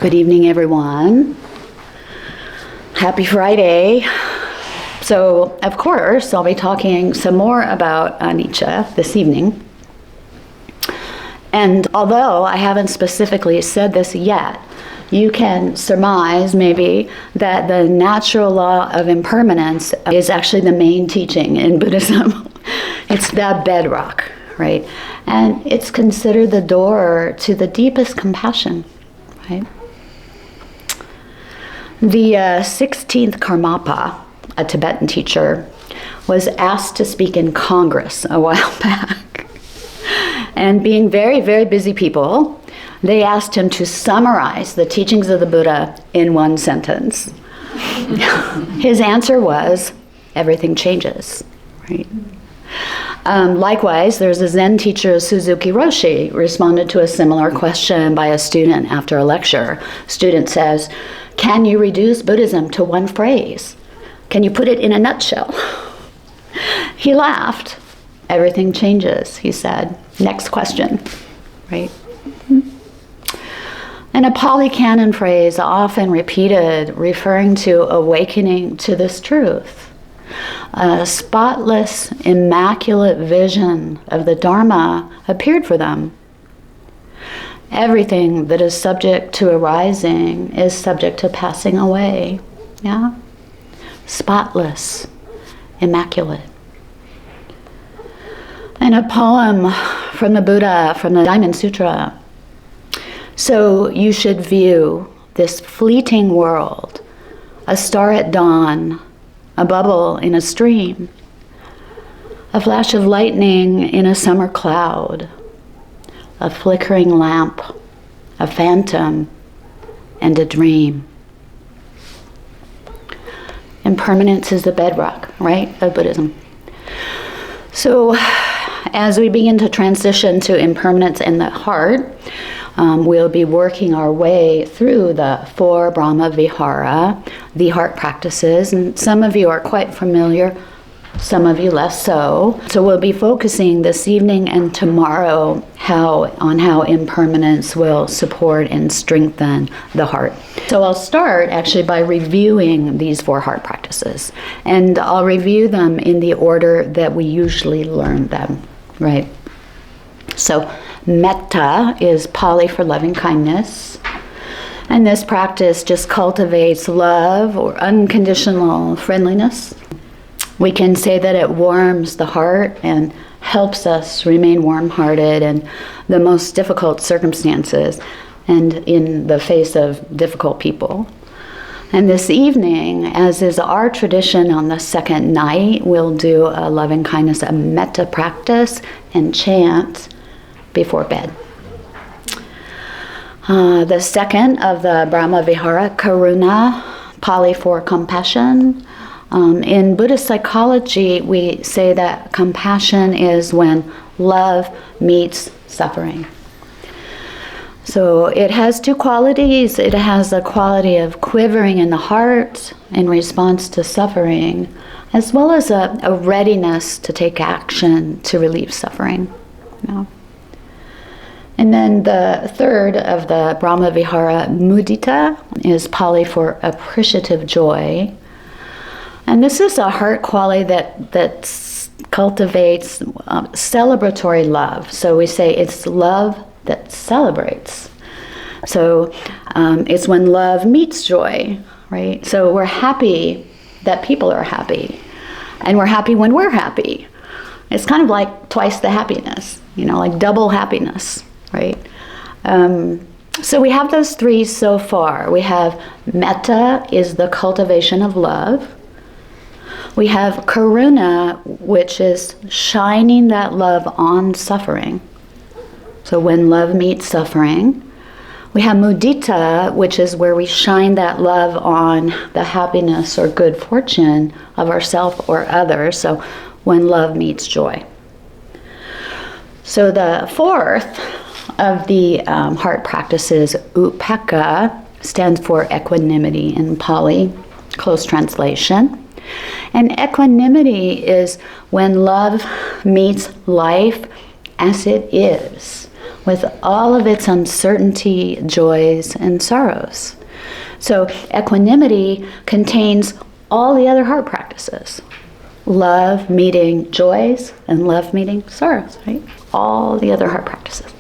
Good evening, everyone. Happy Friday. So, of course, I'll be talking some more about anicca this evening. And although I haven't specifically said this yet, you can surmise maybe that the natural law of impermanence is actually the main teaching in Buddhism. It's the bedrock, right? And it's considered the door to the deepest compassion, right? The 16th Karmapa, a Tibetan teacher, was asked to speak in Congress a while back. And being very, very busy people, they asked him to summarize the teachings of the Buddha in one sentence. His answer was, everything changes, right? Likewise, there's a Zen teacher, Suzuki Roshi, responded to a similar question by a student after a lecture. Student says, can you reduce Buddhism to one phrase? Can you put it in a nutshell? He laughed. Everything changes, he said. Next question, right? And a Pali Canon phrase often repeated, referring to awakening to this truth. A spotless, immaculate vision of the Dharma appeared for them. Everything that is subject to arising is subject to passing away. Yeah? Spotless, immaculate. And a poem from the Buddha, from the Diamond Sutra. So you should view this fleeting world, a star at dawn, a bubble in a stream, a flash of lightning in a summer cloud, a flickering lamp, a phantom, and a dream. Impermanence is the bedrock, right, of Buddhism. So as we begin to transition to impermanence in the heart, we'll be working our way through the 4 Brahmavijara, the heart practices, and some of you are quite familiar, some of you less so. So we'll be focusing this evening and tomorrow on how impermanence will support and strengthen the heart. So I'll start actually by reviewing these 4 heart practices, and I'll review them in the order that we usually learn them, right? So metta is Pali for loving kindness. And this practice just cultivates love or unconditional friendliness. We can say that it warms the heart and helps us remain warm-hearted in the most difficult circumstances and in the face of difficult people. And this evening, as is our tradition on the second night, we'll do a loving kindness, a metta practice, and chant before bed. The second of the Brahmavijara, karuna, Pali for compassion. In Buddhist psychology, we say that compassion is when love meets suffering. So it has 2 qualities. It has the quality of quivering in the heart in response to suffering, as well as a readiness to take action to relieve suffering. Yeah. And then the third of the Brahmavijara, mudita, is Pali for appreciative joy. And this is a heart quality that cultivates celebratory love. So we say it's love that celebrates. So it's when love meets joy, right? So we're happy that people are happy. And we're happy when we're happy. It's kind of like twice the happiness, like double happiness, right? So we have those 3 so far. We have metta is the cultivation of love. We have karuna, which is shining that love on suffering. So when love meets suffering. We have mudita, which is where we shine that love on the happiness or good fortune of ourselves or others. So when love meets joy. So the 4th of the heart practices, upekkha, stands for equanimity in Pali, close translation. And equanimity is when love meets life as it is, with all of its uncertainty, joys, and sorrows. So equanimity contains all the other heart practices. Love meeting joys and love meeting sorrows, right? All the other heart practices.